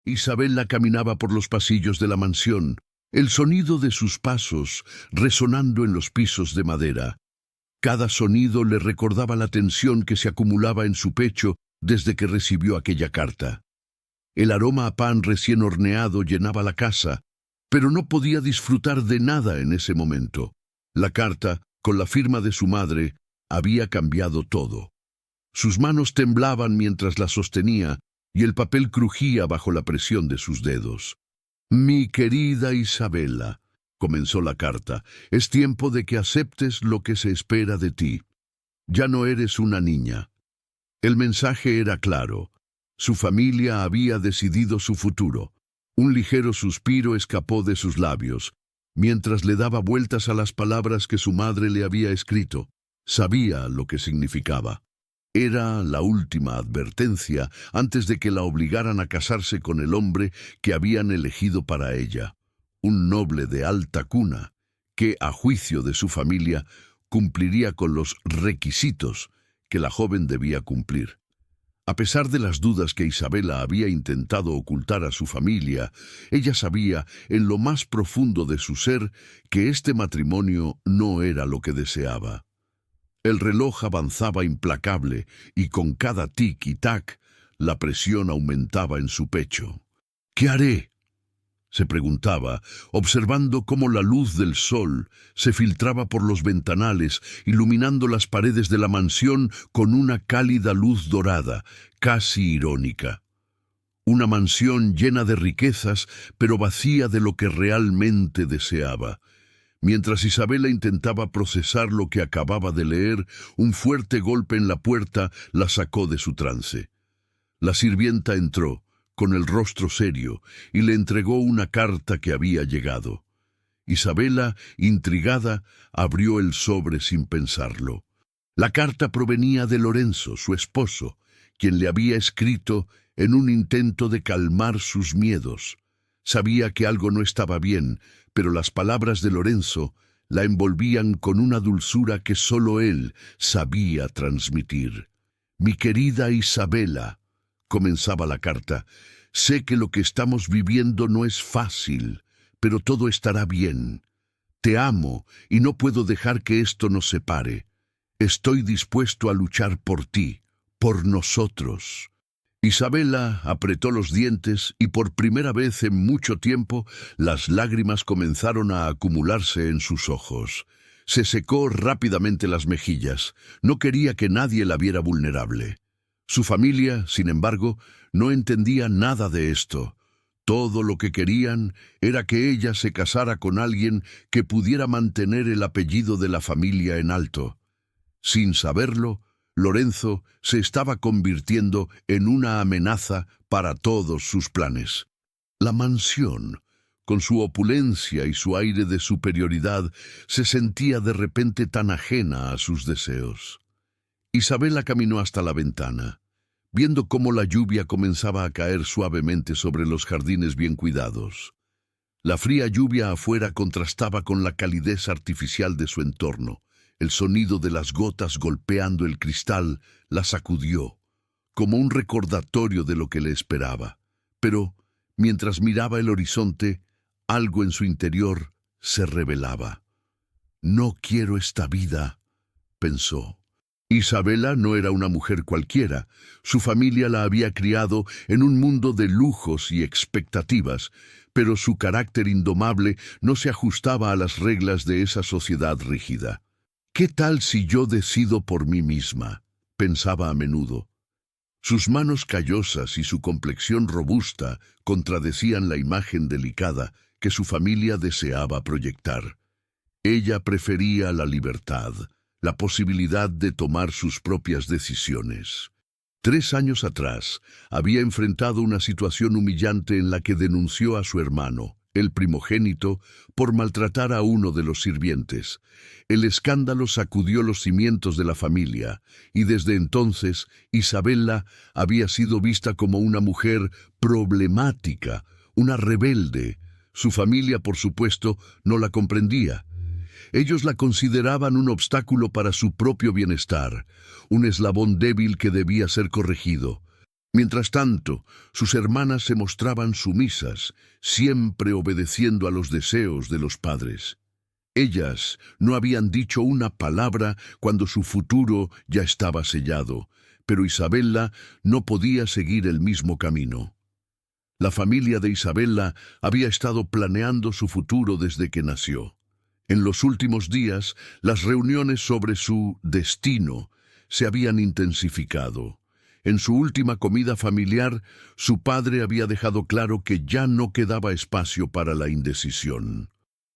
Isabela caminaba por los pasillos de la mansión, el sonido de sus pasos resonando en los pisos de madera. Cada sonido le recordaba la tensión que se acumulaba en su pecho desde que recibió aquella carta. El aroma a pan recién horneado llenaba la casa, pero no podía disfrutar de nada en ese momento. La carta, con la firma de su madre, había cambiado todo. Sus manos temblaban mientras la sostenía y el papel crujía bajo la presión de sus dedos. «Mi querida Isabela», comenzó la carta, «es tiempo de que aceptes lo que se espera de ti. Ya no eres una niña». El mensaje era claro. Su familia había decidido su futuro. Un ligero suspiro escapó de sus labios, mientras le daba vueltas a las palabras que su madre le había escrito. Sabía lo que significaba. Era la última advertencia antes de que la obligaran a casarse con el hombre que habían elegido para ella, un noble de alta cuna, que, a juicio de su familia, cumpliría con los requisitos que la joven debía cumplir. A pesar de las dudas que Isabela había intentado ocultar a su familia, ella sabía, en lo más profundo de su ser, que este matrimonio no era lo que deseaba. El reloj avanzaba implacable y con cada tic y tac, la presión aumentaba en su pecho. «¿Qué haré?», se preguntaba, observando cómo la luz del sol se filtraba por los ventanales, iluminando las paredes de la mansión con una cálida luz dorada, casi irónica. Una mansión llena de riquezas, pero vacía de lo que realmente deseaba. Mientras Isabela intentaba procesar lo que acababa de leer, un fuerte golpe en la puerta la sacó de su trance. La sirvienta entró, con el rostro serio, y le entregó una carta que había llegado. Isabela, intrigada, abrió el sobre sin pensarlo. La carta provenía de Lorenzo, su esposo, quien le había escrito en un intento de calmar sus miedos. Sabía que algo no estaba bien, pero las palabras de Lorenzo la envolvían con una dulzura que solo él sabía transmitir. «Mi querida Isabela», comenzaba la carta, «sé que lo que estamos viviendo no es fácil, pero todo estará bien. Te amo y no puedo dejar que esto nos separe. Estoy dispuesto a luchar por ti, por nosotros». Isabela apretó los dientes y por primera vez en mucho tiempo las lágrimas comenzaron a acumularse en sus ojos. Se secó rápidamente las mejillas. No quería que nadie la viera vulnerable. Su familia, sin embargo, no entendía nada de esto. Todo lo que querían era que ella se casara con alguien que pudiera mantener el apellido de la familia en alto. Sin saberlo, Lorenzo se estaba convirtiendo en una amenaza para todos sus planes. La mansión, con su opulencia y su aire de superioridad, se sentía de repente tan ajena a sus deseos. Isabela caminó hasta la ventana, viendo cómo la lluvia comenzaba a caer suavemente sobre los jardines bien cuidados. La fría lluvia afuera contrastaba con la calidez artificial de su entorno. El sonido de las gotas golpeando el cristal la sacudió, como un recordatorio de lo que le esperaba. Pero, mientras miraba el horizonte, algo en su interior se revelaba. «No quiero esta vida», pensó. Isabela no era una mujer cualquiera. Su familia la había criado en un mundo de lujos y expectativas, pero su carácter indomable no se ajustaba a las reglas de esa sociedad rígida. «¿Qué tal si yo decido por mí misma?», pensaba a menudo. Sus manos callosas y su complexión robusta contradecían la imagen delicada que su familia deseaba proyectar. Ella prefería la libertad, la posibilidad de tomar sus propias decisiones. 3 años atrás, había enfrentado una situación humillante en la que denunció a su hermano, el primogénito, por maltratar a uno de los sirvientes. El escándalo sacudió los cimientos de la familia, y desde entonces Isabela había sido vista como una mujer problemática, una rebelde. Su familia, por supuesto, no la comprendía. Ellos la consideraban un obstáculo para su propio bienestar, un eslabón débil que debía ser corregido. Mientras tanto, sus hermanas se mostraban sumisas, siempre obedeciendo a los deseos de los padres. Ellas no habían dicho una palabra cuando su futuro ya estaba sellado, pero Isabella no podía seguir el mismo camino. La familia de Isabella había estado planeando su futuro desde que nació. En los últimos días, las reuniones sobre su destino se habían intensificado. En su última comida familiar, su padre había dejado claro que ya no quedaba espacio para la indecisión.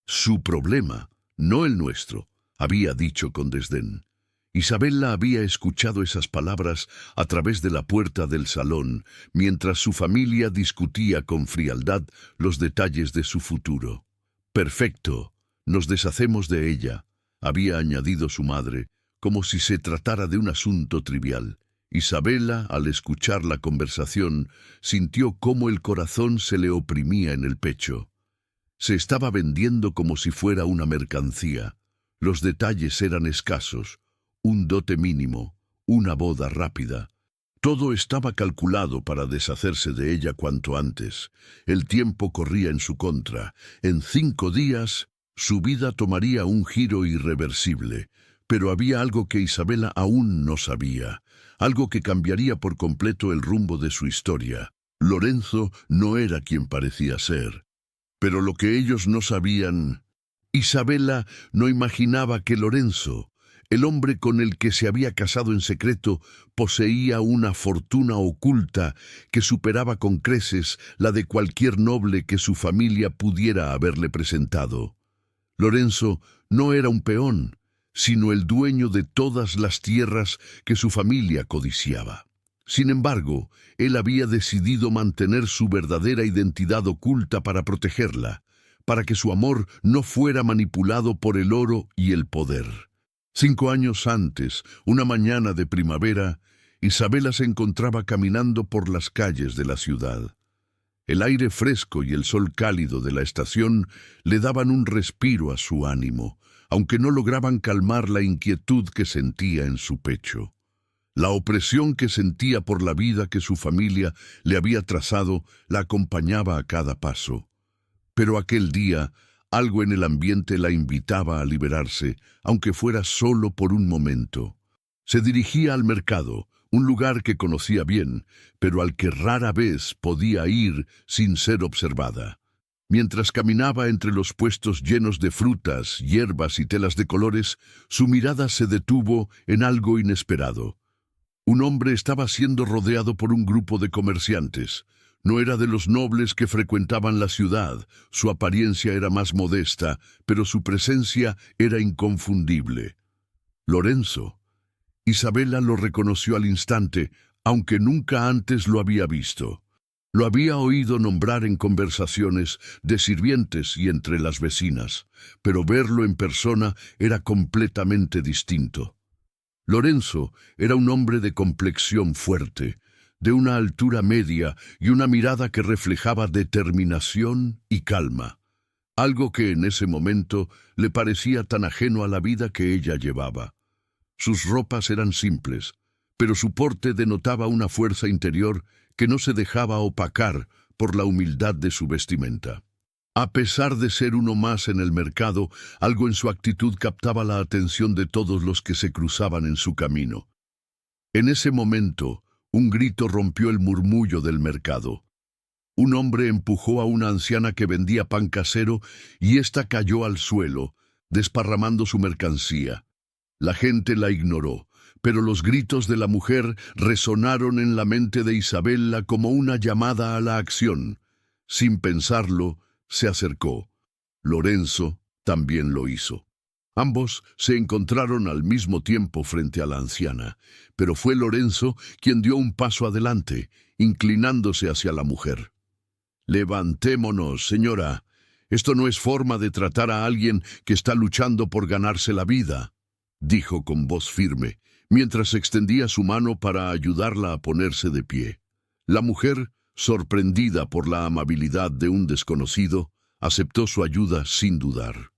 Su problema, no el nuestro, había dicho con desdén. Isabella había escuchado esas palabras a través de la puerta del salón, mientras su familia discutía con frialdad los detalles de su futuro. «Perfecto, nos deshacemos de ella», había añadido su madre, como si se tratara de un asunto trivial. Isabella, al escuchar la conversación, sintió cómo el corazón se le oprimía en el pecho. Se estaba vendiendo como si fuera una mercancía. Los detalles eran escasos, un dote mínimo, una boda rápida. Todo estaba calculado para deshacerse de ella cuanto antes. El tiempo corría en su contra. En 5 días, su vida tomaría un giro irreversible. Pero había algo que Isabella aún no sabía, algo que cambiaría por completo el rumbo de su historia. Lorenzo no era quien parecía ser. Pero lo que ellos no sabían, Isabella no imaginaba que Lorenzo, el hombre con el que se había casado en secreto, poseía una fortuna oculta que superaba con creces la de cualquier noble que su familia pudiera haberle presentado. Lorenzo no era un peón, sino el dueño de todas las tierras que su familia codiciaba. Sin embargo, él había decidido mantener su verdadera identidad oculta para protegerla, para que su amor no fuera manipulado por el oro y el poder. 5 años antes, una mañana de primavera, Isabella se encontraba caminando por las calles de la ciudad. El aire fresco y el sol cálido de la estación le daban un respiro a su ánimo, aunque no lograban calmar la inquietud que sentía en su pecho. La opresión que sentía por la vida que su familia le había trazado la acompañaba a cada paso. Pero aquel día, algo en el ambiente la invitaba a liberarse, aunque fuera solo por un momento. Se dirigía al mercado, un lugar que conocía bien, pero al que rara vez podía ir sin ser observada. Mientras caminaba entre los puestos llenos de frutas, hierbas y telas de colores, su mirada se detuvo en algo inesperado. Un hombre estaba siendo rodeado por un grupo de comerciantes. No era de los nobles que frecuentaban la ciudad, su apariencia era más modesta, pero su presencia era inconfundible. Lorenzo. Isabella lo reconoció al instante, aunque nunca antes lo había visto. Lo había oído nombrar en conversaciones de sirvientes y entre las vecinas, pero verlo en persona era completamente distinto. Lorenzo era un hombre de complexión fuerte, de una altura media y una mirada que reflejaba determinación y calma, algo que en ese momento le parecía tan ajeno a la vida que ella llevaba. Sus ropas eran simples, pero su porte denotaba una fuerza interior que no se dejaba opacar por la humildad de su vestimenta. A pesar de ser uno más en el mercado, algo en su actitud captaba la atención de todos los que se cruzaban en su camino. En ese momento, un grito rompió el murmullo del mercado. Un hombre empujó a una anciana que vendía pan casero y ésta cayó al suelo, desparramando su mercancía. La gente la ignoró, pero los gritos de la mujer resonaron en la mente de Isabella como una llamada a la acción. Sin pensarlo, se acercó. Lorenzo también lo hizo. Ambos se encontraron al mismo tiempo frente a la anciana, pero fue Lorenzo quien dio un paso adelante, inclinándose hacia la mujer. «Levantémonos, señora. Esto no es forma de tratar a alguien que está luchando por ganarse la vida», dijo con voz firme, mientras extendía su mano para ayudarla a ponerse de pie. La mujer, sorprendida por la amabilidad de un desconocido, aceptó su ayuda sin dudar.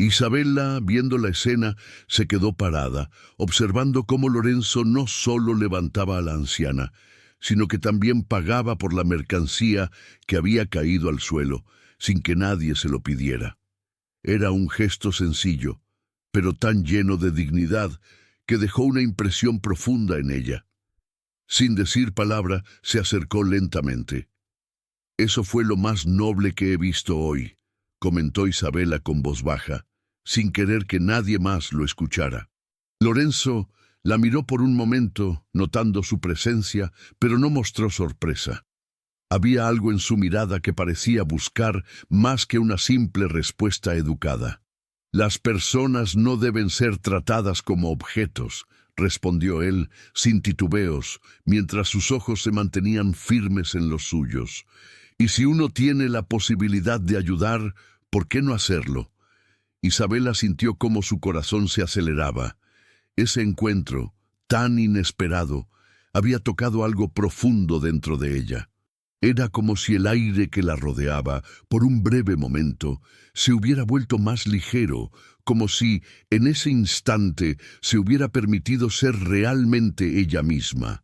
Isabella, viendo la escena, se quedó parada, observando cómo Lorenzo no solo levantaba a la anciana, sino que también pagaba por la mercancía que había caído al suelo, sin que nadie se lo pidiera. Era un gesto sencillo, pero tan lleno de dignidad que dejó una impresión profunda en ella. Sin decir palabra, se acercó lentamente. «Eso fue lo más noble que he visto hoy», comentó Isabela con voz baja, sin querer que nadie más lo escuchara. Lorenzo la miró por un momento, notando su presencia, pero no mostró sorpresa. Había algo en su mirada que parecía buscar más que una simple respuesta educada. «Las personas no deben ser tratadas como objetos», respondió él, sin titubeos, mientras sus ojos se mantenían firmes en los suyos. «Y si uno tiene la posibilidad de ayudar, ¿por qué no hacerlo?» Isabela sintió cómo su corazón se aceleraba. Ese encuentro, tan inesperado, había tocado algo profundo dentro de ella. Era como si el aire que la rodeaba, por un breve momento, se hubiera vuelto más ligero, como si, en ese instante, se hubiera permitido ser realmente ella misma.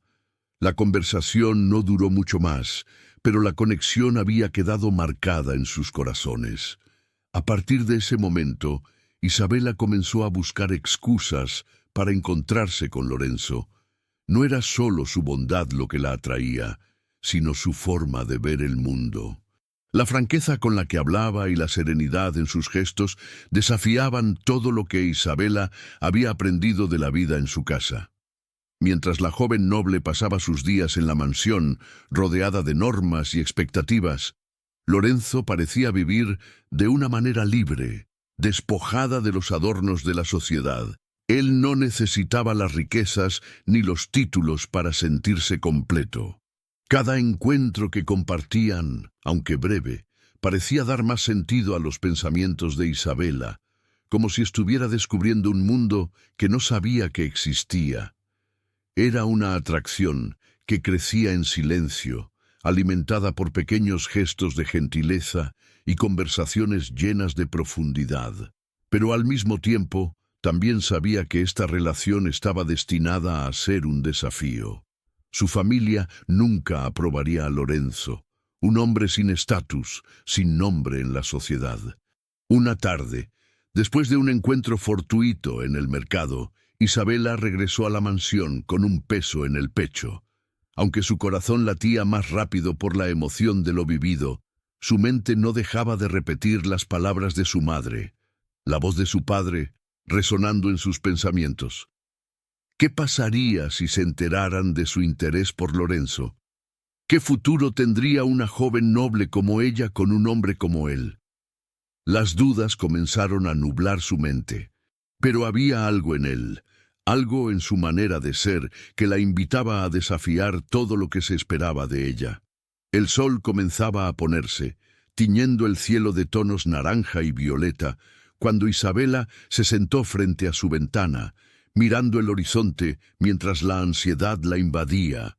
La conversación no duró mucho más, pero la conexión había quedado marcada en sus corazones. A partir de ese momento, Isabela comenzó a buscar excusas para encontrarse con Lorenzo. No era solo su bondad lo que la atraía, sino su forma de ver el mundo. La franqueza con la que hablaba y la serenidad en sus gestos desafiaban todo lo que Isabela había aprendido de la vida en su casa. Mientras la joven noble pasaba sus días en la mansión, rodeada de normas y expectativas, Lorenzo parecía vivir de una manera libre, despojada de los adornos de la sociedad. Él no necesitaba las riquezas ni los títulos para sentirse completo. Cada encuentro que compartían, aunque breve, parecía dar más sentido a los pensamientos de Isabela, como si estuviera descubriendo un mundo que no sabía que existía. Era una atracción que crecía en silencio, alimentada por pequeños gestos de gentileza y conversaciones llenas de profundidad. Pero al mismo tiempo, también sabía que esta relación estaba destinada a ser un desafío. Su familia nunca aprobaría a Lorenzo, un hombre sin estatus, sin nombre en la sociedad. Una tarde, después de un encuentro fortuito en el mercado, Isabela regresó a la mansión con un peso en el pecho. Aunque su corazón latía más rápido por la emoción de lo vivido, su mente no dejaba de repetir las palabras de su madre, la voz de su padre, resonando en sus pensamientos. ¿Qué pasaría si se enteraran de su interés por Lorenzo? ¿Qué futuro tendría una joven noble como ella con un hombre como él? Las dudas comenzaron a nublar su mente, pero había algo en él, algo en su manera de ser que la invitaba a desafiar todo lo que se esperaba de ella. El sol comenzaba a ponerse, tiñendo el cielo de tonos naranja y violeta, cuando Isabela se sentó frente a su ventana, mirando el horizonte mientras la ansiedad la invadía.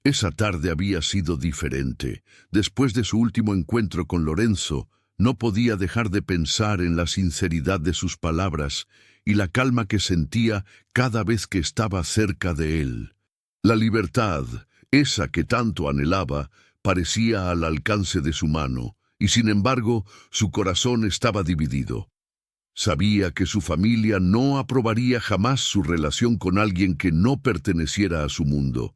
Esa tarde había sido diferente. Después de su último encuentro con Lorenzo, no podía dejar de pensar en la sinceridad de sus palabras y la calma que sentía cada vez que estaba cerca de él. La libertad, esa que tanto anhelaba, parecía al alcance de su mano, y sin embargo su corazón estaba dividido. Sabía que su familia no aprobaría jamás su relación con alguien que no perteneciera a su mundo,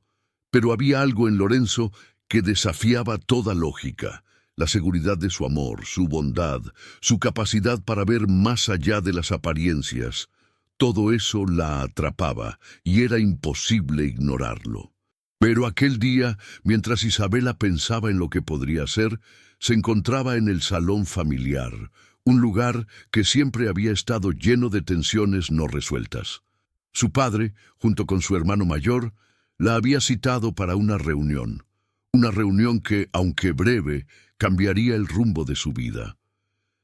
pero había algo en Lorenzo que desafiaba toda lógica. La seguridad de su amor, su bondad, su capacidad para ver más allá de las apariencias, todo eso la atrapaba y era imposible ignorarlo. Pero aquel día, mientras Isabela pensaba en lo que podría ser, se encontraba en el salón familiar, un lugar que siempre había estado lleno de tensiones no resueltas. Su padre, junto con su hermano mayor, la había citado para una reunión que, aunque breve, cambiaría el rumbo de su vida.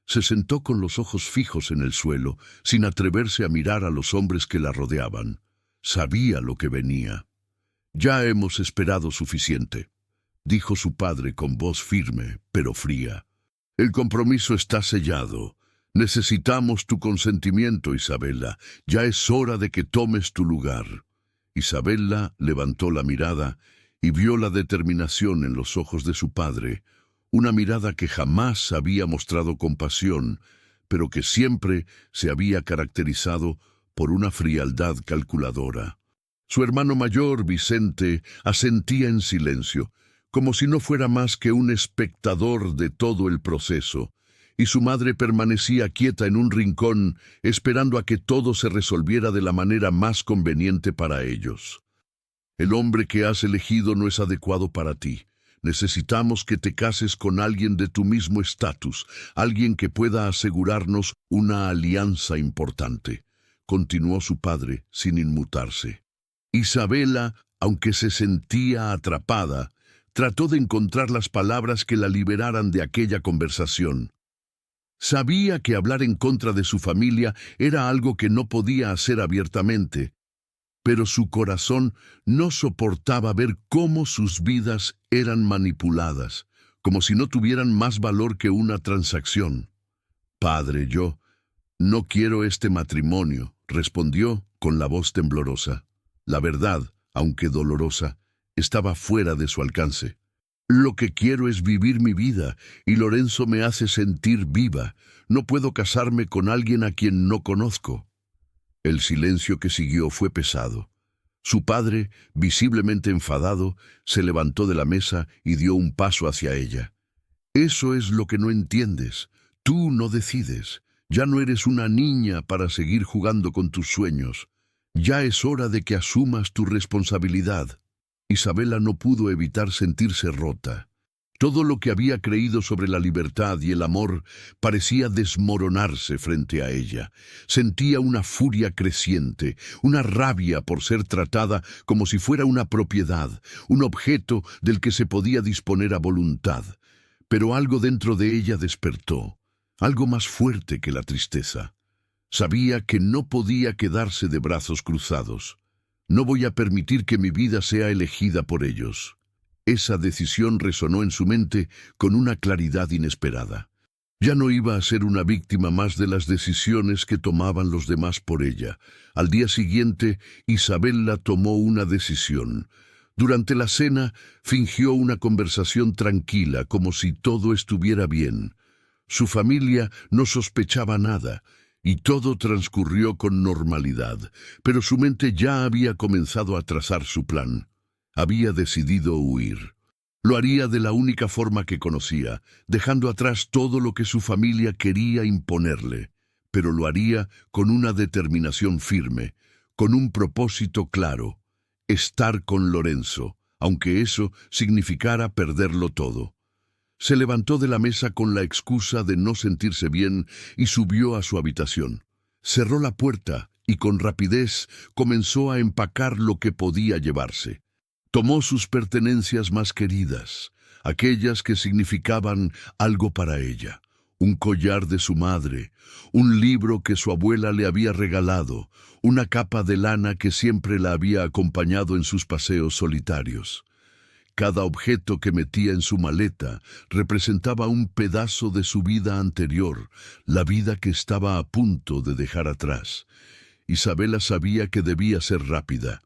Se sentó con los ojos fijos en el suelo, sin atreverse a mirar a los hombres que la rodeaban. Sabía lo que venía. «Ya hemos esperado suficiente», dijo su padre con voz firme, pero fría. «El compromiso está sellado. Necesitamos tu consentimiento, Isabela. Ya es hora de que tomes tu lugar». Isabela levantó la mirada y vio la determinación en los ojos de su padre, una mirada que jamás había mostrado compasión, pero que siempre se había caracterizado por una frialdad calculadora. Su hermano mayor, Vicente, asentía en silencio, como si no fuera más que un espectador de todo el proceso, y su madre permanecía quieta en un rincón, esperando a que todo se resolviera de la manera más conveniente para ellos. El hombre que has elegido no es adecuado para ti. Necesitamos que te cases con alguien de tu mismo estatus, alguien que pueda asegurarnos una alianza importante, continuó su padre sin inmutarse. Isabela, aunque se sentía atrapada, trató de encontrar las palabras que la liberaran de aquella conversación. Sabía que hablar en contra de su familia era algo que no podía hacer abiertamente, pero su corazón no soportaba ver cómo sus vidas eran manipuladas, como si no tuvieran más valor que una transacción. «Padre, yo no quiero este matrimonio», respondió con la voz temblorosa. La verdad, aunque dolorosa, estaba fuera de su alcance. «Lo que quiero es vivir mi vida, y Lorenzo me hace sentir viva. No puedo casarme con alguien a quien no conozco». El silencio que siguió fue pesado. Su padre, visiblemente enfadado, se levantó de la mesa y dio un paso hacia ella. «Eso es lo que no entiendes. Tú no decides. Ya no eres una niña para seguir jugando con tus sueños. Ya es hora de que asumas tu responsabilidad». Isabela no pudo evitar sentirse rota. Todo lo que había creído sobre la libertad y el amor parecía desmoronarse frente a ella. Sentía una furia creciente, una rabia por ser tratada como si fuera una propiedad, un objeto del que se podía disponer a voluntad. Pero algo dentro de ella despertó, algo más fuerte que la tristeza. Sabía que no podía quedarse de brazos cruzados. «No voy a permitir que mi vida sea elegida por ellos». Esa decisión resonó en su mente con una claridad inesperada. Ya no iba a ser una víctima más de las decisiones que tomaban los demás por ella. Al día siguiente, Isabela tomó una decisión. Durante la cena, fingió una conversación tranquila, como si todo estuviera bien. Su familia no sospechaba nada, y todo transcurrió con normalidad, pero su mente ya había comenzado a trazar su plan. Había decidido huir. Lo haría de la única forma que conocía, dejando atrás todo lo que su familia quería imponerle, pero lo haría con una determinación firme, con un propósito claro: estar con Lorenzo, aunque eso significara perderlo todo. Se levantó de la mesa con la excusa de no sentirse bien y subió a su habitación. Cerró la puerta y con rapidez comenzó a empacar lo que podía llevarse. Tomó sus pertenencias más queridas, aquellas que significaban algo para ella: un collar de su madre, un libro que su abuela le había regalado, una capa de lana que siempre la había acompañado en sus paseos solitarios. Cada objeto que metía en su maleta representaba un pedazo de su vida anterior, la vida que estaba a punto de dejar atrás. Isabela sabía que debía ser rápida.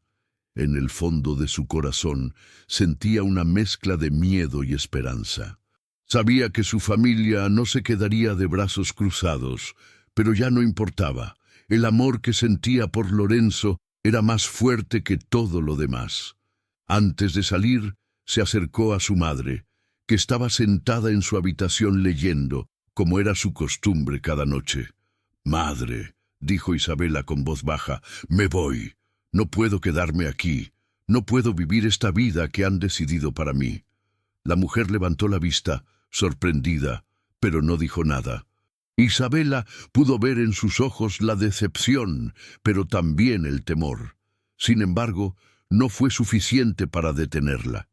En el fondo de su corazón sentía una mezcla de miedo y esperanza. Sabía que su familia no se quedaría de brazos cruzados, pero ya no importaba. El amor que sentía por Lorenzo era más fuerte que todo lo demás. Antes de salir, se acercó a su madre, que estaba sentada en su habitación leyendo, como era su costumbre cada noche. «Madre», dijo Isabela con voz baja, «me voy. No puedo quedarme aquí. No puedo vivir esta vida que han decidido para mí». La mujer levantó la vista, sorprendida, pero no dijo nada. Isabela pudo ver en sus ojos la decepción, pero también el temor. Sin embargo, no fue suficiente para detenerla.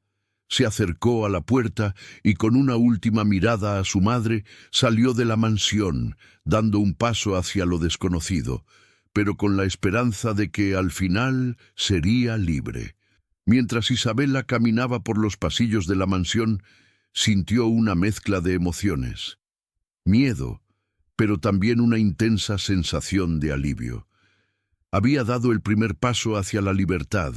Se acercó a la puerta y con una última mirada a su madre salió de la mansión, dando un paso hacia lo desconocido, pero con la esperanza de que al final sería libre. Mientras Isabela caminaba por los pasillos de la mansión, sintió una mezcla de emociones. Miedo, pero también una intensa sensación de alivio. Había dado el primer paso hacia la libertad,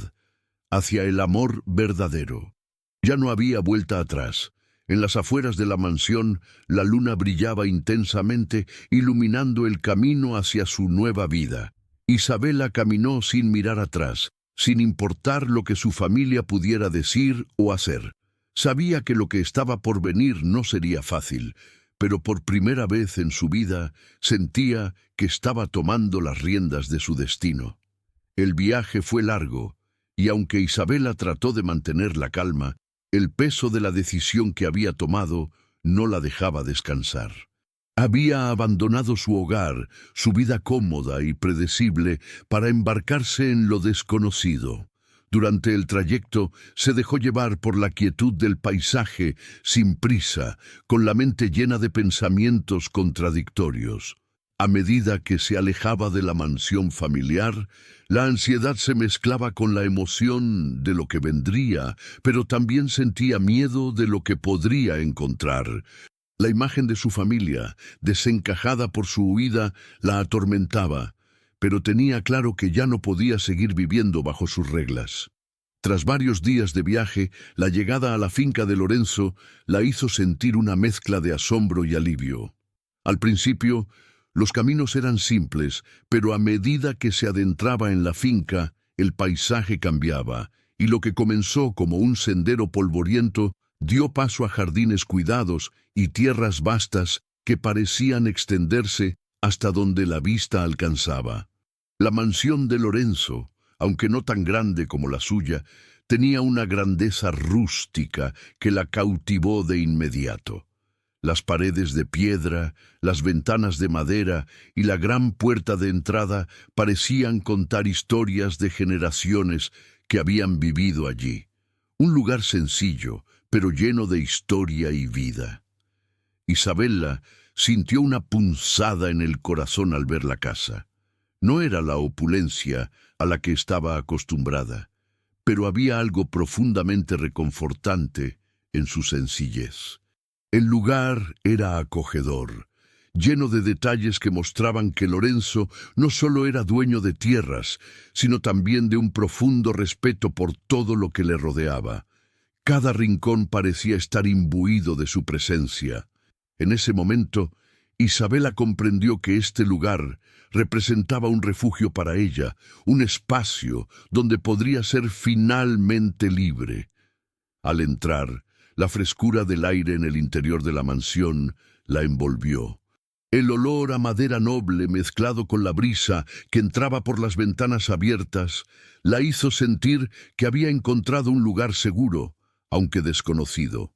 hacia el amor verdadero. Ya no había vuelta atrás. En las afueras de la mansión, la luna brillaba intensamente, iluminando el camino hacia su nueva vida. Isabela caminó sin mirar atrás, sin importar lo que su familia pudiera decir o hacer. Sabía que lo que estaba por venir no sería fácil, pero por primera vez en su vida sentía que estaba tomando las riendas de su destino. El viaje fue largo, y aunque Isabela trató de mantener la calma, el peso de la decisión que había tomado no la dejaba descansar. Había abandonado su hogar, su vida cómoda y predecible, para embarcarse en lo desconocido. Durante el trayecto se dejó llevar por la quietud del paisaje, sin prisa, con la mente llena de pensamientos contradictorios. A medida que se alejaba de la mansión familiar, la ansiedad se mezclaba con la emoción de lo que vendría, pero también sentía miedo de lo que podría encontrar. La imagen de su familia, desencajada por su huida, la atormentaba, pero tenía claro que ya no podía seguir viviendo bajo sus reglas. Tras varios días de viaje, la llegada a la finca de Lorenzo la hizo sentir una mezcla de asombro y alivio. Al principio, los caminos eran simples, pero a medida que se adentraba en la finca, el paisaje cambiaba, y lo que comenzó como un sendero polvoriento dio paso a jardines cuidados y tierras vastas que parecían extenderse hasta donde la vista alcanzaba. La mansión de Lorenzo, aunque no tan grande como la suya, tenía una grandeza rústica que la cautivó de inmediato. Las paredes de piedra, las ventanas de madera y la gran puerta de entrada parecían contar historias de generaciones que habían vivido allí. Un lugar sencillo, pero lleno de historia y vida. Isabela sintió una punzada en el corazón al ver la casa. No era la opulencia a la que estaba acostumbrada, pero había algo profundamente reconfortante en su sencillez. El lugar era acogedor, lleno de detalles que mostraban que Lorenzo no solo era dueño de tierras, sino también de un profundo respeto por todo lo que le rodeaba. Cada rincón parecía estar imbuido de su presencia. En ese momento, Isabela comprendió que este lugar representaba un refugio para ella, un espacio donde podría ser finalmente libre. Al entrar, la frescura del aire en el interior de la mansión la envolvió. El olor a madera noble mezclado con la brisa que entraba por las ventanas abiertas la hizo sentir que había encontrado un lugar seguro, aunque desconocido.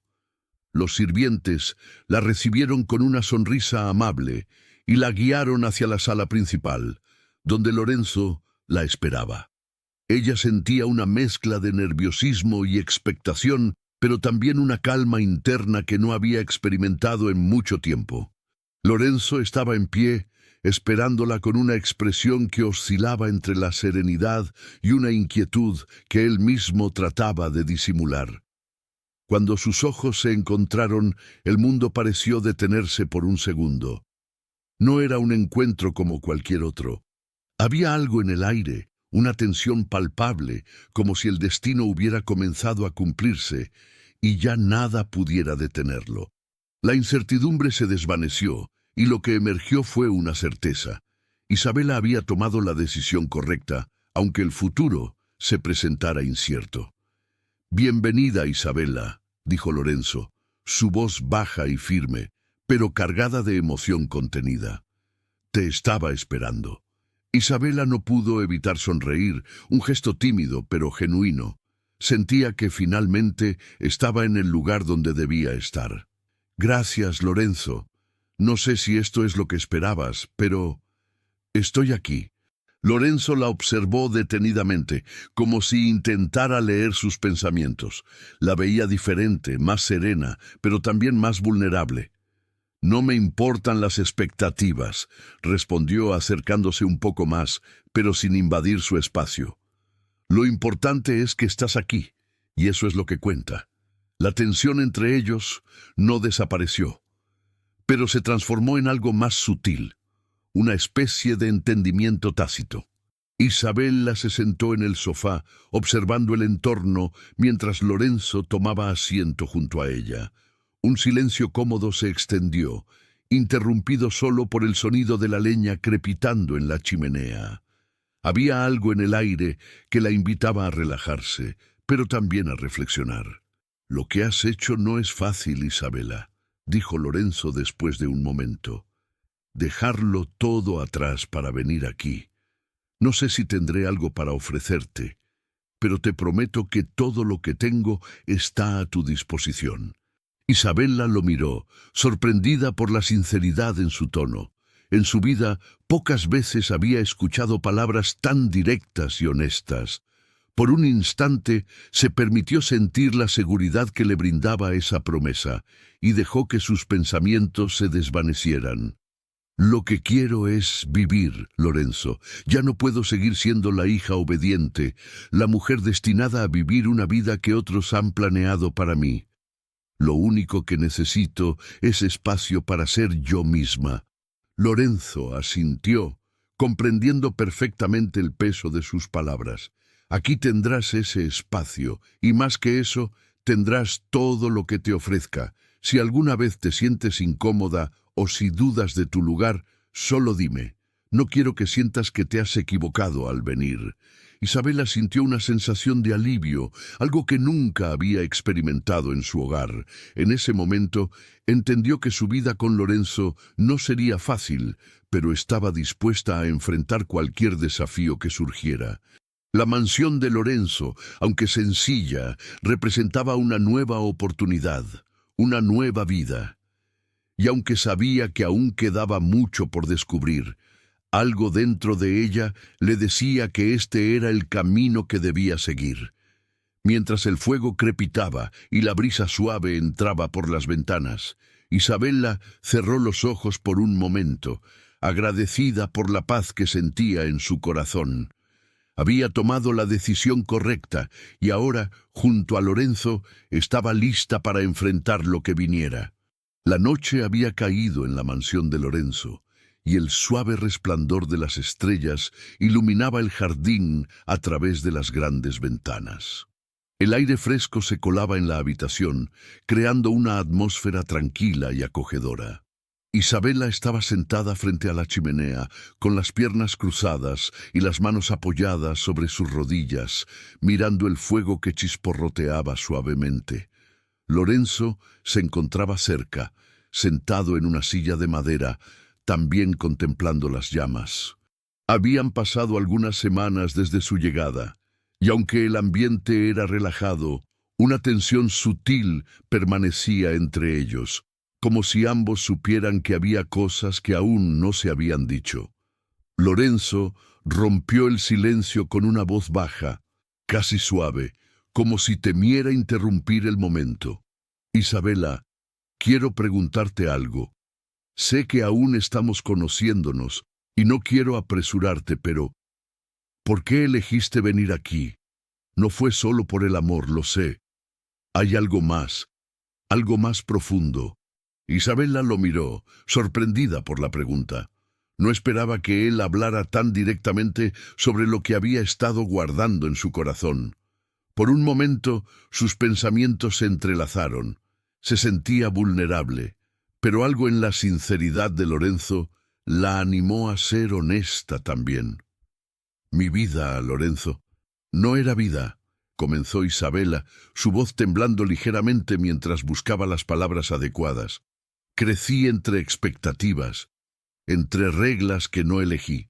Los sirvientes la recibieron con una sonrisa amable y la guiaron hacia la sala principal, donde Lorenzo la esperaba. Ella sentía una mezcla de nerviosismo y expectación, pero también una calma interna que no había experimentado en mucho tiempo. Lorenzo estaba en pie, esperándola con una expresión que oscilaba entre la serenidad y una inquietud que él mismo trataba de disimular. Cuando sus ojos se encontraron, el mundo pareció detenerse por un segundo. No era un encuentro como cualquier otro. Había algo en el aire, una tensión palpable, como si el destino hubiera comenzado a cumplirse y ya nada pudiera detenerlo. La incertidumbre se desvaneció y lo que emergió fue una certeza. Isabela había tomado la decisión correcta, aunque el futuro se presentara incierto. «Bienvenida, Isabela», dijo Lorenzo, su voz baja y firme, pero cargada de emoción contenida. «Te estaba esperando». Isabela no pudo evitar sonreír, un gesto tímido pero genuino. Sentía que finalmente estaba en el lugar donde debía estar. «Gracias, Lorenzo. No sé si esto es lo que esperabas, pero estoy aquí». Lorenzo la observó detenidamente, como si intentara leer sus pensamientos. La veía diferente, más serena, pero también más vulnerable. «No me importan las expectativas», respondió acercándose un poco más, pero sin invadir su espacio. «Lo importante es que estás aquí, y eso es lo que cuenta». La tensión entre ellos no desapareció, pero se transformó en algo más sutil, una especie de entendimiento tácito. Isabella se sentó en el sofá, observando el entorno, mientras Lorenzo tomaba asiento junto a ella. Un silencio cómodo se extendió, interrumpido solo por el sonido de la leña crepitando en la chimenea. Había algo en el aire que la invitaba a relajarse, pero también a reflexionar. «Lo que has hecho no es fácil, Isabella», dijo Lorenzo después de un momento. «Dejarlo todo atrás para venir aquí. No sé si tendré algo para ofrecerte, pero te prometo que todo lo que tengo está a tu disposición». Isabella lo miró, sorprendida por la sinceridad en su tono. En su vida, pocas veces había escuchado palabras tan directas y honestas. Por un instante, se permitió sentir la seguridad que le brindaba esa promesa, y dejó que sus pensamientos se desvanecieran. «Lo que quiero es vivir, Lorenzo. Ya no puedo seguir siendo la hija obediente, la mujer destinada a vivir una vida que otros han planeado para mí. Lo único que necesito es espacio para ser yo misma». Lorenzo asintió, comprendiendo perfectamente el peso de sus palabras. «Aquí tendrás ese espacio, y más que eso, tendrás todo lo que te ofrezca. Si alguna vez te sientes incómoda o si dudas de tu lugar, solo dime. No quiero que sientas que te has equivocado al venir». Isabella sintió una sensación de alivio, algo que nunca había experimentado en su hogar. En ese momento, entendió que su vida con Lorenzo no sería fácil, pero estaba dispuesta a enfrentar cualquier desafío que surgiera. La mansión de Lorenzo, aunque sencilla, representaba una nueva oportunidad, una nueva vida. Y aunque sabía que aún quedaba mucho por descubrir, algo dentro de ella le decía que este era el camino que debía seguir. Mientras el fuego crepitaba y la brisa suave entraba por las ventanas, Isabella cerró los ojos por un momento, agradecida por la paz que sentía en su corazón. Había tomado la decisión correcta y ahora, junto a Lorenzo, estaba lista para enfrentar lo que viniera. La noche había caído en la mansión de Lorenzo, y el suave resplandor de las estrellas iluminaba el jardín a través de las grandes ventanas. El aire fresco se colaba en la habitación, creando una atmósfera tranquila y acogedora. Isabella estaba sentada frente a la chimenea, con las piernas cruzadas y las manos apoyadas sobre sus rodillas, mirando el fuego que chisporroteaba suavemente. Lorenzo se encontraba cerca, sentado en una silla de madera, también contemplando las llamas. Habían pasado algunas semanas desde su llegada, y aunque el ambiente era relajado, una tensión sutil permanecía entre ellos, como si ambos supieran que había cosas que aún no se habían dicho. Lorenzo rompió el silencio con una voz baja, casi suave, como si temiera interrumpir el momento. «Isabella, quiero preguntarte algo. Sé que aún estamos conociéndonos y no quiero apresurarte, pero ¿por qué elegiste venir aquí? No fue solo por el amor, lo sé. Hay algo más profundo». Isabella lo miró, sorprendida por la pregunta. No esperaba que él hablara tan directamente sobre lo que había estado guardando en su corazón. Por un momento, sus pensamientos se entrelazaron. Se sentía vulnerable, pero algo en la sinceridad de Lorenzo la animó a ser honesta también. «Mi vida, Lorenzo». «No era vida», comenzó Isabella, su voz temblando ligeramente mientras buscaba las palabras adecuadas. «Crecí entre expectativas, entre reglas que no elegí.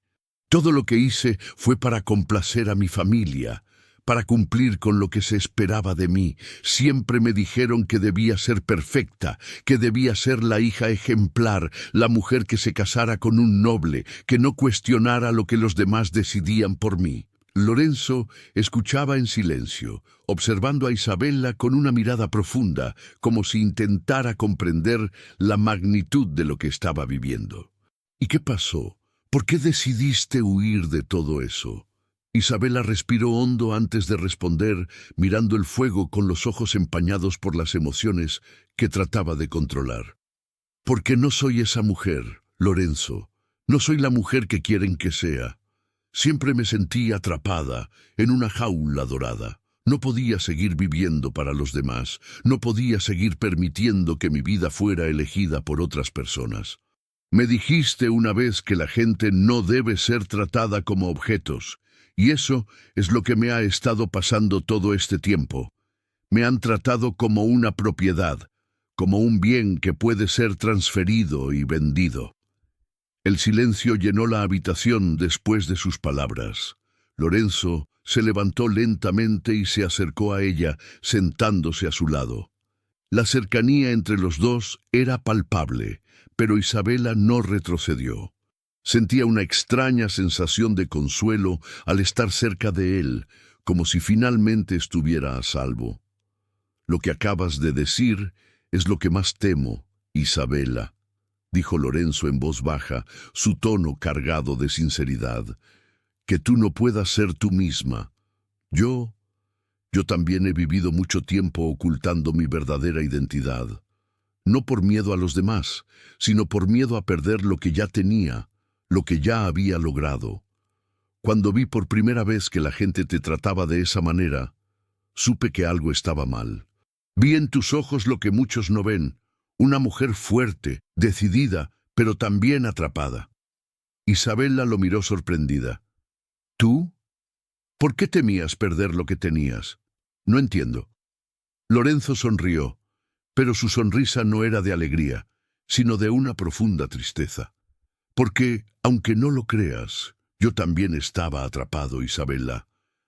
Todo lo que hice fue para complacer a mi familia, para cumplir con lo que se esperaba de mí. Siempre me dijeron que debía ser perfecta, que debía ser la hija ejemplar, la mujer que se casara con un noble, que no cuestionara lo que los demás decidían por mí». Lorenzo escuchaba en silencio, observando a Isabella con una mirada profunda, como si intentara comprender la magnitud de lo que estaba viviendo. «¿Y qué pasó? ¿Por qué decidiste huir de todo eso?». Isabella respiró hondo antes de responder, mirando el fuego con los ojos empañados por las emociones que trataba de controlar. «Porque no soy esa mujer, Lorenzo. No soy la mujer que quieren que sea. Siempre me sentí atrapada en una jaula dorada. No podía seguir viviendo para los demás. No podía seguir permitiendo que mi vida fuera elegida por otras personas. Me dijiste una vez que la gente no debe ser tratada como objetos, y eso es lo que me ha estado pasando todo este tiempo. Me han tratado como una propiedad, como un bien que puede ser transferido y vendido. El silencio llenó la habitación después de sus palabras. Lorenzo se levantó lentamente y se acercó a ella, sentándose a su lado. La cercanía entre los dos era palpable, pero Isabela no retrocedió. Sentía una extraña sensación de consuelo al estar cerca de él, como si finalmente estuviera a salvo. Lo que acabas de decir es lo que más temo, Isabela, dijo Lorenzo en voz baja, su tono cargado de sinceridad. Que tú no puedas ser tú misma. Yo también he vivido mucho tiempo ocultando mi verdadera identidad. No por miedo a los demás, sino por miedo a perder lo que ya tenía, lo que ya había logrado. Cuando vi por primera vez que la gente te trataba de esa manera, supe que algo estaba mal. Vi en tus ojos lo que muchos no ven, una mujer fuerte, decidida, pero también atrapada. Isabela lo miró sorprendida. ¿Tú? ¿Por qué temías perder lo que tenías? No entiendo. Lorenzo sonrió, pero su sonrisa no era de alegría, sino de una profunda tristeza. Porque, aunque no lo creas, yo también estaba atrapado, Isabela.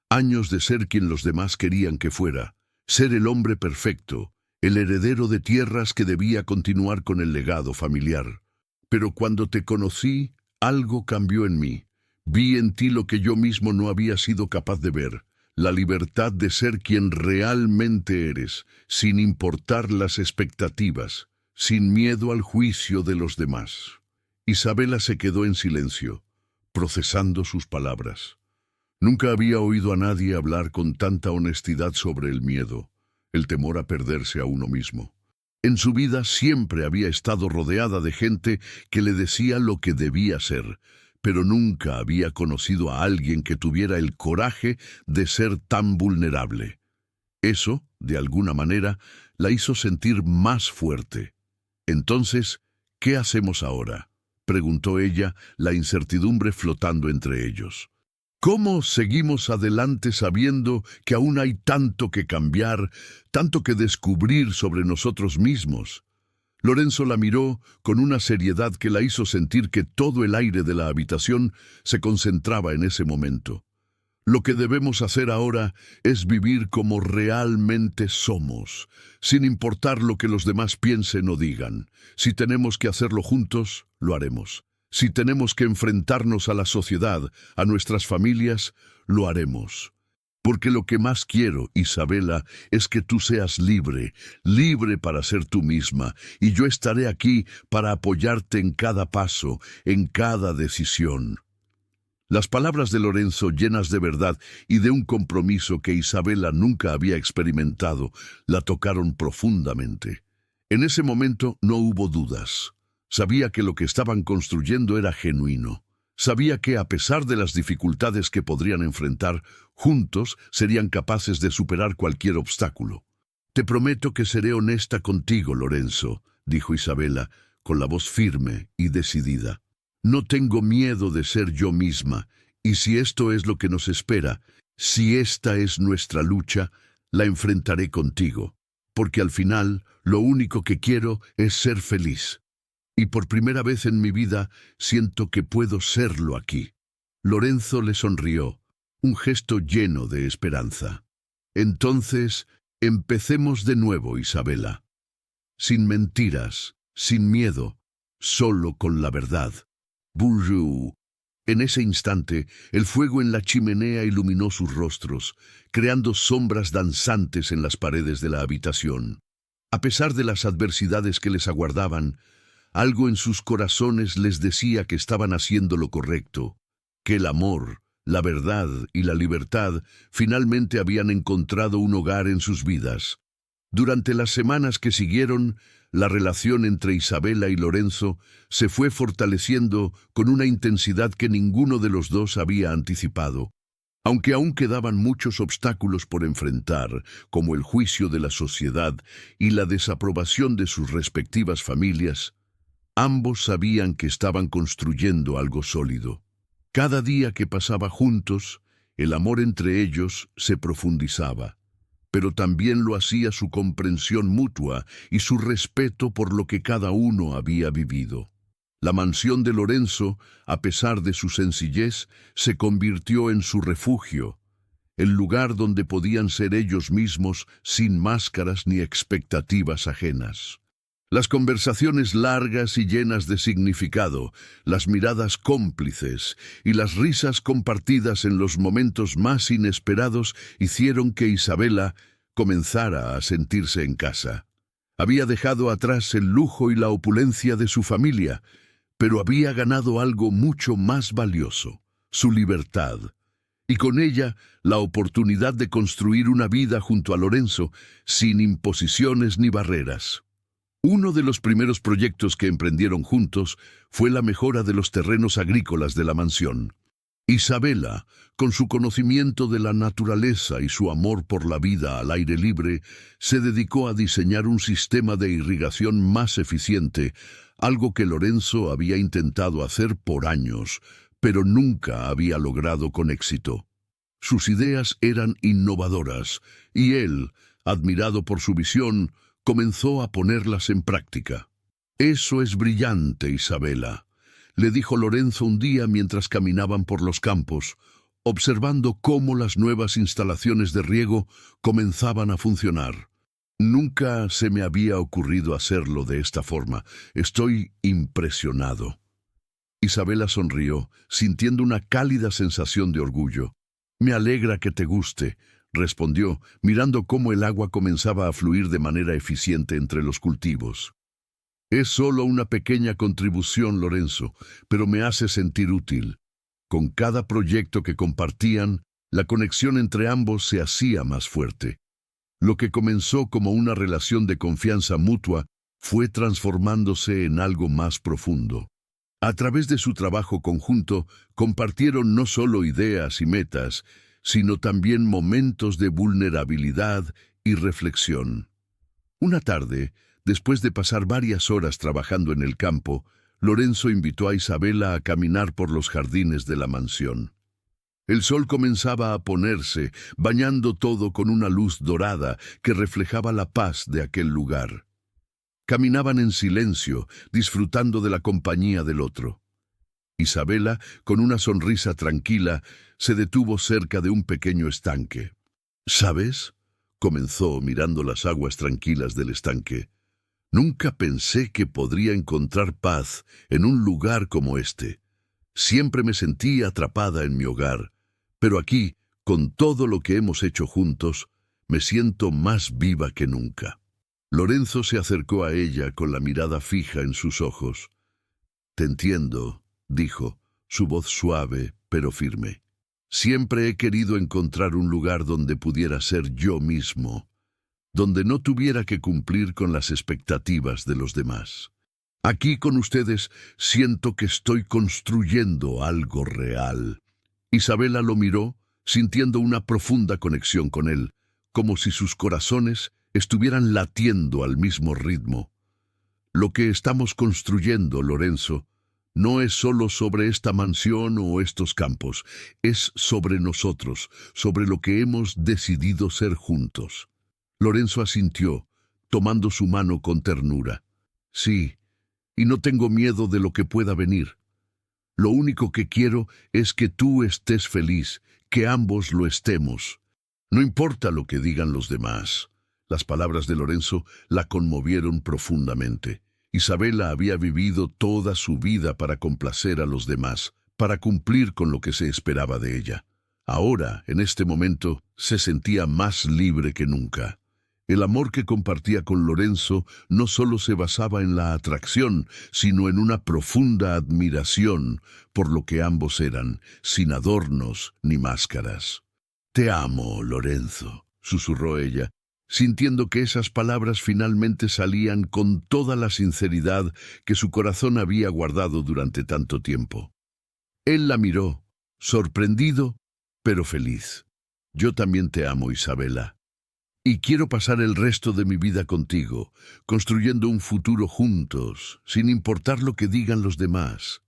Años de ser quien los demás querían que fuera, ser el hombre perfecto, el heredero de tierras que debía continuar con el legado familiar. Pero cuando te conocí, algo cambió en mí. Vi en ti lo que yo mismo no había sido capaz de ver, la libertad de ser quien realmente eres, sin importar las expectativas, sin miedo al juicio de los demás. Isabela se quedó en silencio, procesando sus palabras. Nunca había oído a nadie hablar con tanta honestidad sobre el miedo, el temor a perderse a uno mismo. En su vida siempre había estado rodeada de gente que le decía lo que debía ser, pero nunca había conocido a alguien que tuviera el coraje de ser tan vulnerable. Eso, de alguna manera, la hizo sentir más fuerte. Entonces, ¿qué hacemos ahora?, preguntó ella, la incertidumbre flotando entre ellos. ¿Cómo seguimos adelante sabiendo que aún hay tanto que cambiar, tanto que descubrir sobre nosotros mismos? Lorenzo la miró con una seriedad que la hizo sentir que todo el aire de la habitación se concentraba en ese momento. Lo que debemos hacer ahora es vivir como realmente somos, sin importar lo que los demás piensen o digan. Si tenemos que hacerlo juntos, lo haremos. Si tenemos que enfrentarnos a la sociedad, a nuestras familias, lo haremos. Porque lo que más quiero, Isabela, es que tú seas libre, libre para ser tú misma, y yo estaré aquí para apoyarte en cada paso, en cada decisión. Las palabras de Lorenzo, llenas de verdad y de un compromiso que Isabela nunca había experimentado, la tocaron profundamente. En ese momento no hubo dudas. Sabía que lo que estaban construyendo era genuino. Sabía que, a pesar de las dificultades que podrían enfrentar, juntos serían capaces de superar cualquier obstáculo. «Te prometo que seré honesta contigo, Lorenzo», dijo Isabela, con la voz firme y decidida. «No tengo miedo de ser yo misma, y si esto es lo que nos espera, si esta es nuestra lucha, la enfrentaré contigo, porque al final lo único que quiero es ser feliz. Y por primera vez en mi vida siento que puedo serlo aquí». Lorenzo le sonrió, un gesto lleno de esperanza. «Entonces, empecemos de nuevo, Isabela. Sin mentiras, sin miedo, solo con la verdad». Bonjour. En ese instante, el fuego en la chimenea iluminó sus rostros, creando sombras danzantes en las paredes de la habitación. A pesar de las adversidades que les aguardaban, algo en sus corazones les decía que estaban haciendo lo correcto, que el amor, la verdad y la libertad finalmente habían encontrado un hogar en sus vidas. Durante las semanas que siguieron, la relación entre Isabela y Lorenzo se fue fortaleciendo con una intensidad que ninguno de los dos había anticipado. Aunque aún quedaban muchos obstáculos por enfrentar, como el juicio de la sociedad y la desaprobación de sus respectivas familias, ambos sabían que estaban construyendo algo sólido. Cada día que pasaba juntos, el amor entre ellos se profundizaba, pero también lo hacía su comprensión mutua y su respeto por lo que cada uno había vivido. La mansión de Lorenzo, a pesar de su sencillez, se convirtió en su refugio, el lugar donde podían ser ellos mismos sin máscaras ni expectativas ajenas. Las conversaciones largas y llenas de significado, las miradas cómplices y las risas compartidas en los momentos más inesperados hicieron que Isabela comenzara a sentirse en casa. Había dejado atrás el lujo y la opulencia de su familia, pero había ganado algo mucho más valioso, su libertad, y con ella la oportunidad de construir una vida junto a Lorenzo, sin imposiciones ni barreras. Uno de los primeros proyectos que emprendieron juntos fue la mejora de los terrenos agrícolas de la mansión. Isabela, con su conocimiento de la naturaleza y su amor por la vida al aire libre, se dedicó a diseñar un sistema de irrigación más eficiente, algo que Lorenzo había intentado hacer por años, pero nunca había logrado con éxito. Sus ideas eran innovadoras, y él, admirado por su visión, comenzó a ponerlas en práctica. «Eso es brillante, Isabela», le dijo Lorenzo un día mientras caminaban por los campos, observando cómo las nuevas instalaciones de riego comenzaban a funcionar. «Nunca se me había ocurrido hacerlo de esta forma. Estoy impresionado». Isabela sonrió, sintiendo una cálida sensación de orgullo. «Me alegra que te guste», respondió, mirando cómo el agua comenzaba a fluir de manera eficiente entre los cultivos. «Es solo una pequeña contribución, Lorenzo, pero me hace sentir útil». Con cada proyecto que compartían, la conexión entre ambos se hacía más fuerte. Lo que comenzó como una relación de confianza mutua fue transformándose en algo más profundo. A través de su trabajo conjunto, compartieron no solo ideas y metas, sino también momentos de vulnerabilidad y reflexión. Una tarde, después de pasar varias horas trabajando en el campo, Lorenzo invitó a Isabela a caminar por los jardines de la mansión. El sol comenzaba a ponerse, bañando todo con una luz dorada que reflejaba la paz de aquel lugar. Caminaban en silencio, disfrutando de la compañía del otro. Isabela, con una sonrisa tranquila, se detuvo cerca de un pequeño estanque. «¿Sabes?», comenzó mirando las aguas tranquilas del estanque. «Nunca pensé que podría encontrar paz en un lugar como este. Siempre me sentí atrapada en mi hogar, pero aquí, con todo lo que hemos hecho juntos, me siento más viva que nunca». Lorenzo se acercó a ella con la mirada fija en sus ojos. «Te entiendo», dijo, su voz suave pero firme. «Siempre he querido encontrar un lugar donde pudiera ser yo mismo, donde no tuviera que cumplir con las expectativas de los demás. Aquí con ustedes siento que estoy construyendo algo real». Isabela lo miró, sintiendo una profunda conexión con él, como si sus corazones estuvieran latiendo al mismo ritmo. «Lo que estamos construyendo, Lorenzo, no es solo sobre esta mansión o estos campos, es sobre nosotros, sobre lo que hemos decidido ser juntos». Lorenzo asintió, tomando su mano con ternura. «Sí, y no tengo miedo de lo que pueda venir. Lo único que quiero es que tú estés feliz, que ambos lo estemos. No importa lo que digan los demás». Las palabras de Lorenzo la conmovieron profundamente. Isabela había vivido toda su vida para complacer a los demás, para cumplir con lo que se esperaba de ella. Ahora, en este momento, se sentía más libre que nunca. El amor que compartía con Lorenzo no solo se basaba en la atracción, sino en una profunda admiración por lo que ambos eran, sin adornos ni máscaras. «Te amo, Lorenzo», susurró ella, sintiendo que esas palabras finalmente salían con toda la sinceridad que su corazón había guardado durante tanto tiempo. Él la miró, sorprendido, pero feliz. Yo también te amo, Isabela, y quiero pasar el resto de mi vida contigo, construyendo un futuro juntos, sin importar lo que digan los demás.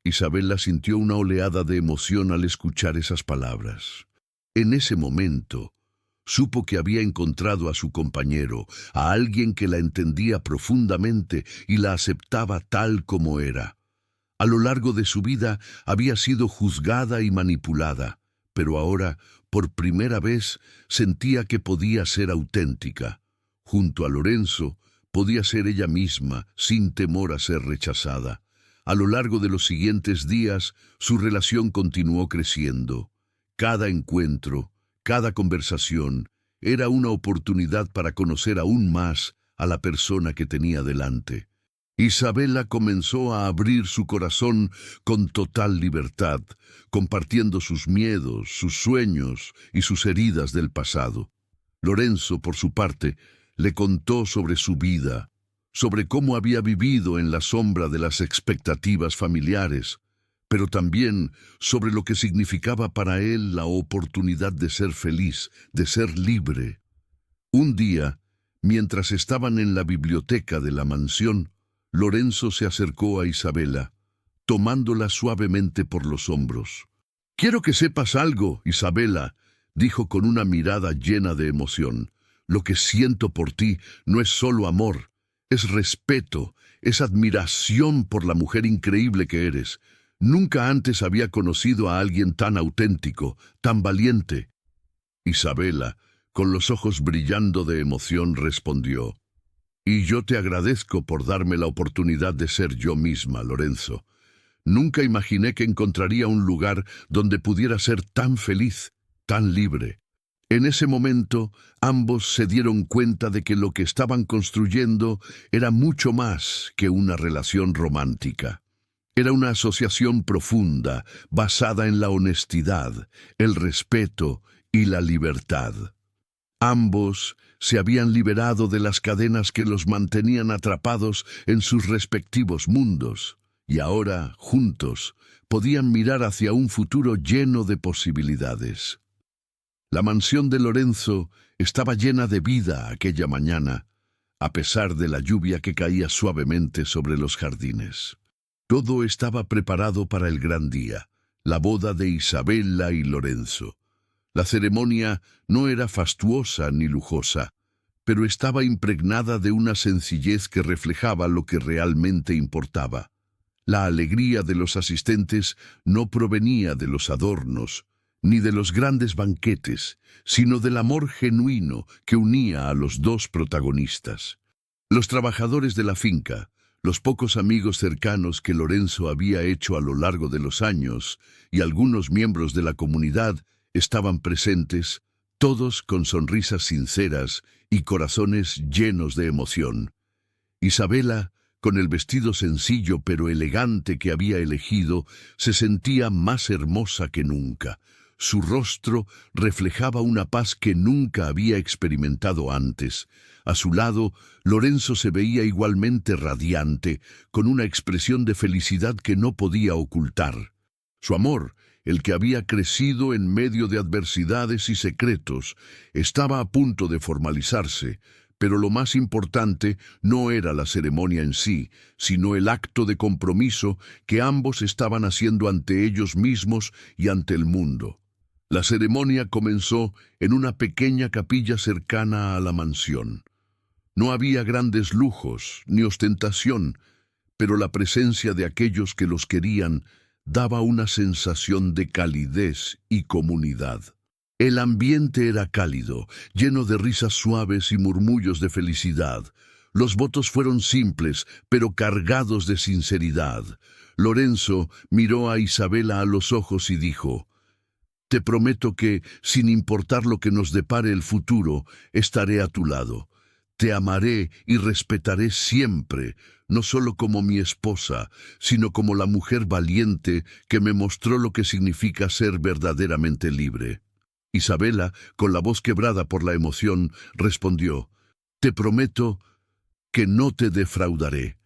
Isabela sintió una oleada de emoción al escuchar esas palabras. En ese momento, supo que había encontrado a su compañero, a alguien que la entendía profundamente y la aceptaba tal como era. A lo largo de su vida había sido juzgada y manipulada, pero ahora, por primera vez, sentía que podía ser auténtica. Junto a Lorenzo, podía ser ella misma, sin temor a ser rechazada. A lo largo de los siguientes días, su relación continuó creciendo. Cada encuentro, cada conversación, era una oportunidad para conocer aún más a la persona que tenía delante. Isabela comenzó a abrir su corazón con total libertad, compartiendo sus miedos, sus sueños y sus heridas del pasado. Lorenzo, por su parte, le contó sobre su vida, sobre cómo había vivido en la sombra de las expectativas familiares, pero también sobre lo que significaba para él la oportunidad de ser feliz, de ser libre. Un día, mientras estaban en la biblioteca de la mansión, Lorenzo se acercó a Isabela, tomándola suavemente por los hombros. «Quiero que sepas algo, Isabela», dijo con una mirada llena de emoción. «Lo que siento por ti no es solo amor, es respeto, es admiración por la mujer increíble que eres. Nunca antes había conocido a alguien tan auténtico, tan valiente». Isabela, con los ojos brillando de emoción, respondió: «Y yo te agradezco por darme la oportunidad de ser yo misma, Lorenzo. Nunca imaginé que encontraría un lugar donde pudiera ser tan feliz, tan libre». En ese momento, ambos se dieron cuenta de que lo que estaban construyendo era mucho más que una relación romántica. Era una asociación profunda, basada en la honestidad, el respeto y la libertad. Ambos se habían liberado de las cadenas que los mantenían atrapados en sus respectivos mundos, y ahora, juntos, podían mirar hacia un futuro lleno de posibilidades. La mansión de Lorenzo estaba llena de vida aquella mañana, a pesar de la lluvia que caía suavemente sobre los jardines. Todo estaba preparado para el gran día, la boda de Isabela y Lorenzo. La ceremonia no era fastuosa ni lujosa, pero estaba impregnada de una sencillez que reflejaba lo que realmente importaba. La alegría de los asistentes no provenía de los adornos, ni de los grandes banquetes, sino del amor genuino que unía a los dos protagonistas. Los trabajadores de la finca, los pocos amigos cercanos que Lorenzo había hecho a lo largo de los años, y algunos miembros de la comunidad estaban presentes, todos con sonrisas sinceras y corazones llenos de emoción. Isabela, con el vestido sencillo pero elegante que había elegido, se sentía más hermosa que nunca. Su rostro reflejaba una paz que nunca había experimentado antes. A su lado, Lorenzo se veía igualmente radiante, con una expresión de felicidad que no podía ocultar. Su amor, el que había crecido en medio de adversidades y secretos, estaba a punto de formalizarse, pero lo más importante no era la ceremonia en sí, sino el acto de compromiso que ambos estaban haciendo ante ellos mismos y ante el mundo. La ceremonia comenzó en una pequeña capilla cercana a la mansión. No había grandes lujos ni ostentación, pero la presencia de aquellos que los querían daba una sensación de calidez y comunidad. El ambiente era cálido, lleno de risas suaves y murmullos de felicidad. Los votos fueron simples, pero cargados de sinceridad. Lorenzo miró a Isabela a los ojos y dijo: «Te prometo que, sin importar lo que nos depare el futuro, estaré a tu lado. Te amaré y respetaré siempre, no solo como mi esposa, sino como la mujer valiente que me mostró lo que significa ser verdaderamente libre». Isabela, con la voz quebrada por la emoción, respondió: «Te prometo que no te defraudaré.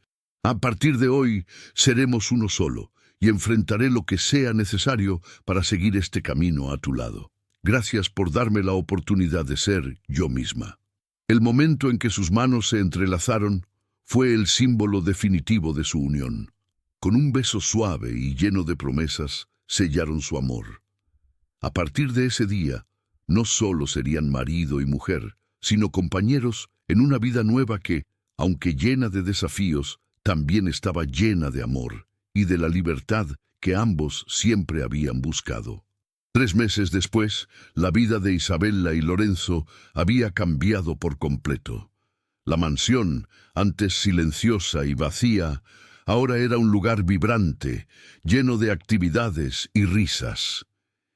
A partir de hoy seremos uno solo, y enfrentaré lo que sea necesario para seguir este camino a tu lado. Gracias por darme la oportunidad de ser yo misma». El momento en que sus manos se entrelazaron fue el símbolo definitivo de su unión. Con un beso suave y lleno de promesas, sellaron su amor. A partir de ese día, no solo serían marido y mujer, sino compañeros en una vida nueva que, aunque llena de desafíos, también estaba llena de amor y de la libertad que ambos siempre habían buscado. 3 meses después, la vida de Isabela y Lorenzo había cambiado por completo. La mansión, antes silenciosa y vacía, ahora era un lugar vibrante, lleno de actividades y risas.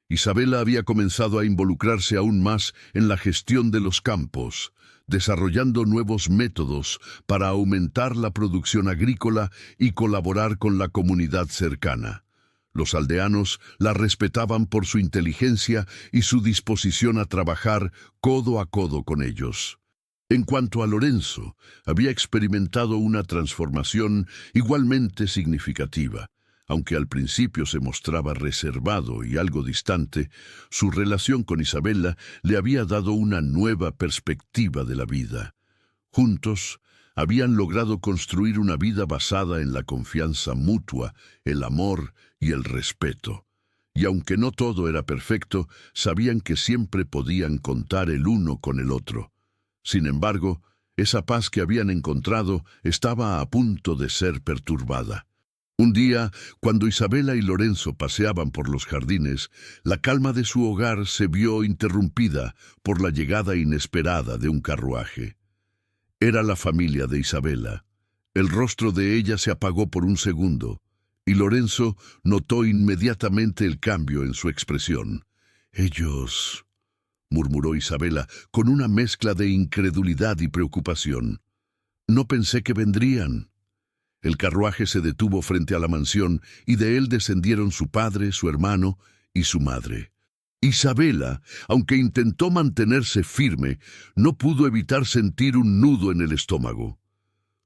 Isabela había comenzado a involucrarse aún más en la gestión de los campos, desarrollando nuevos métodos para aumentar la producción agrícola y colaborar con la comunidad cercana. Los aldeanos la respetaban por su inteligencia y su disposición a trabajar codo a codo con ellos. En cuanto a Lorenzo, había experimentado una transformación igualmente significativa. Aunque al principio se mostraba reservado y algo distante, su relación con Isabela le había dado una nueva perspectiva de la vida. Juntos, habían logrado construir una vida basada en la confianza mutua, el amor y el respeto. Y aunque no todo era perfecto, sabían que siempre podían contar el uno con el otro. Sin embargo, esa paz que habían encontrado estaba a punto de ser perturbada. Un día, cuando Isabela y Lorenzo paseaban por los jardines, la calma de su hogar se vio interrumpida por la llegada inesperada de un carruaje. Era la familia de Isabela. El rostro de ella se apagó por un segundo, y Lorenzo notó inmediatamente el cambio en su expresión. «Ellos», murmuró Isabela, con una mezcla de incredulidad y preocupación. «No pensé que vendrían». El carruaje se detuvo frente a la mansión y de él descendieron su padre, su hermano y su madre. Isabela, aunque intentó mantenerse firme, no pudo evitar sentir un nudo en el estómago.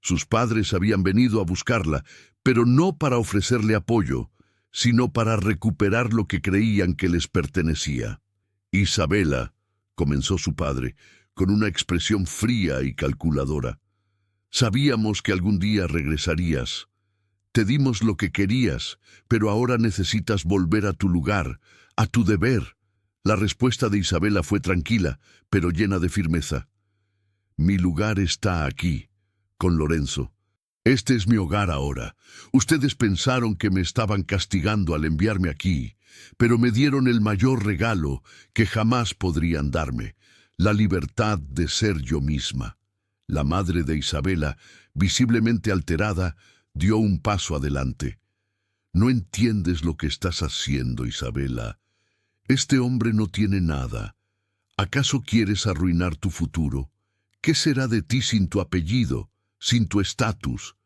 Sus padres habían venido a buscarla, pero no para ofrecerle apoyo, sino para recuperar lo que creían que les pertenecía. «Isabela», comenzó su padre, con una expresión fría y calculadora, «sabíamos que algún día regresarías. Te dimos lo que querías, pero ahora necesitas volver a tu lugar, a tu deber». La respuesta de Isabela fue tranquila, pero llena de firmeza. «Mi lugar está aquí, con Lorenzo. Este es mi hogar ahora. Ustedes pensaron que me estaban castigando al enviarme aquí, pero me dieron el mayor regalo que jamás podrían darme, la libertad de ser yo misma». La madre de Isabela, visiblemente alterada, dio un paso adelante. «No entiendes lo que estás haciendo, Isabela. Este hombre no tiene nada. ¿Acaso quieres arruinar tu futuro? ¿Qué será de ti sin tu apellido, sin tu estatus?»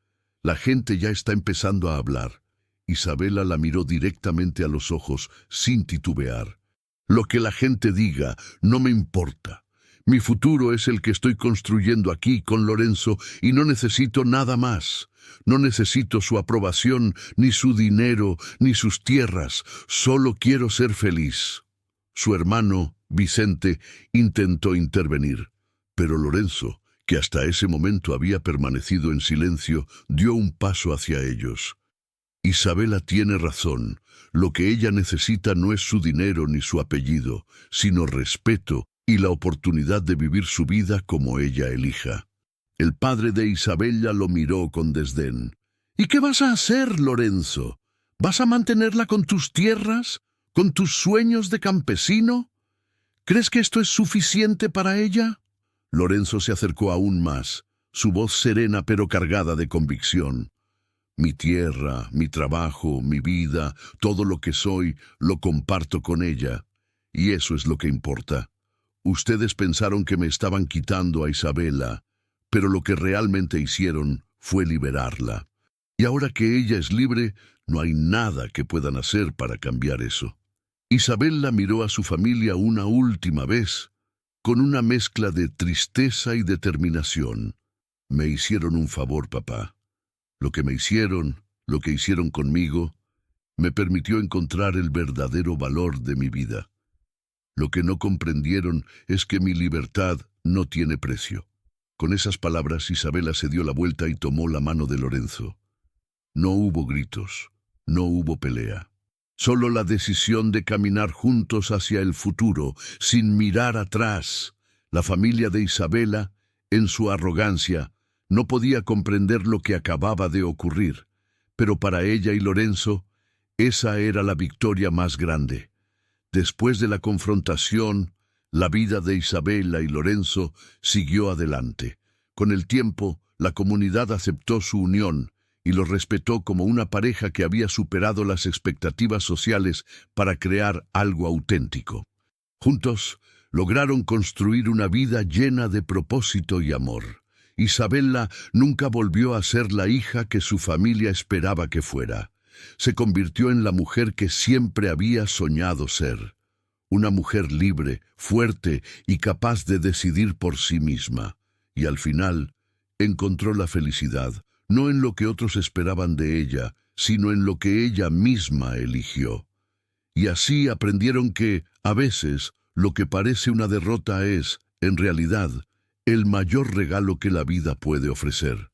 La gente ya está empezando a hablar. Isabela la miró directamente a los ojos, sin titubear. «Lo que la gente diga no me importa. Mi futuro es el que estoy construyendo aquí con Lorenzo y no necesito nada más. No necesito su aprobación, ni su dinero, ni sus tierras. Solo quiero ser feliz». Su hermano, Vicente, intentó intervenir, pero Lorenzo, que hasta ese momento había permanecido en silencio, dio un paso hacia ellos. «Isabela tiene razón. Lo que ella necesita no es su dinero ni su apellido, sino respeto y la oportunidad de vivir su vida como ella elija». El padre de Isabela lo miró con desdén. «¿Y qué vas a hacer, Lorenzo? ¿Vas a mantenerla con tus tierras? ¿Con tus sueños de campesino? ¿Crees que esto es suficiente para ella?» Lorenzo se acercó aún más, su voz serena pero cargada de convicción. «Mi tierra, mi trabajo, mi vida, todo lo que soy, lo comparto con ella. Y eso es lo que importa. Ustedes pensaron que me estaban quitando a Isabela, pero lo que realmente hicieron fue liberarla. Y ahora que ella es libre, no hay nada que puedan hacer para cambiar eso». Isabel la miró a su familia una última vez, con una mezcla de tristeza y determinación. Me hicieron un favor, papá. Lo que me hicieron, lo que hicieron conmigo, me permitió encontrar el verdadero valor de mi vida. Lo que no comprendieron es que mi libertad no tiene precio. Con esas palabras, Isabela se dio la vuelta y tomó la mano de Lorenzo. No hubo gritos, no hubo pelea. Solo la decisión de caminar juntos hacia el futuro, sin mirar atrás. La familia de Isabela, en su arrogancia, no podía comprender lo que acababa de ocurrir, pero para ella y Lorenzo, esa era la victoria más grande. Después de la confrontación, la vida de Isabela y Lorenzo siguió adelante. Con el tiempo, la comunidad aceptó su unión y los respetó como una pareja que había superado las expectativas sociales para crear algo auténtico. Juntos, lograron construir una vida llena de propósito y amor. Isabela nunca volvió a ser la hija que su familia esperaba que fuera. Se convirtió en la mujer que siempre había soñado ser. Una mujer libre, fuerte y capaz de decidir por sí misma. Y al final, encontró la felicidad, no en lo que otros esperaban de ella, sino en lo que ella misma eligió. Y así aprendieron que, a veces, lo que parece una derrota es, en realidad, el mayor regalo que la vida puede ofrecer.